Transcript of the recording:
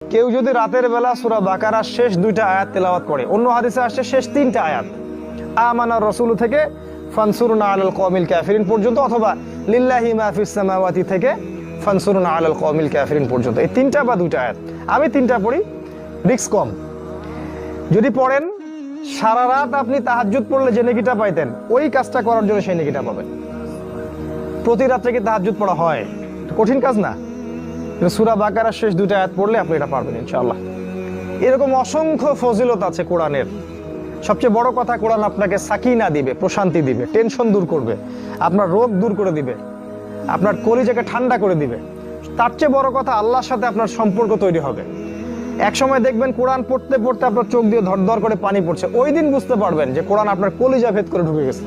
কেউ যদি রাতের বেলা সূরা বাকারার শেষ 2টা আয়াত তেলাওয়াত করে, অন্য হাদিসে আসছে শেষ 3টা আয়াত, আমানা রাসূল থেকে ফানসুরনা আলাল কওমিল কাফিরিন পর্যন্ত, অথবা লিল্লাহি মা ফিস সামাওয়াতি থেকে ফানসুরনা আলাল কওমিল কাফিরিন পর্যন্ত, এই 3টা বা 2টা আয়াত। আমি 3টা পড়ি, রিস্ক কম। যদি পড়েন সারা রাত আপনি তাহাজ্জুদ পড়লে যে নেকিটা পাইতেন, ওই কাজটা করার জন্য সেই নেকিটা পাবেন। প্রতি রাত্রে কি তাহাজ্জুদ পড়া হয়? কঠিন কাজ না। সূরা বাকারার শেষ 2টা আয়াত পড়লে আপনি এটা পারবেন ইনশাআল্লাহ। এরকম অসংখ্য ফজিলত আছে কোরআনের। সবচেয়ে বড় কথা, কোরআন আপনাকে সাকিনা দিবে, প্রশান্তি দিবে, টেনশন দূর করবে, আপনার রোগ দূর করে দিবে, আপনার কলিজাকে ঠান্ডা করে দিবে। তার চেয়ে বড় কথা, আল্লাহর সাথে আপনার সম্পর্ক তৈরি হবে। এক সময় দেখবেন কোরআন পড়তে পড়তে আপনার চোখ দিয়ে ধর ধর করে পানি পড়ছে, ওই দিন বুঝতে পারবেন যে কোরআন আপনার কলিজা ভেদ করে ঢুকে গেছে।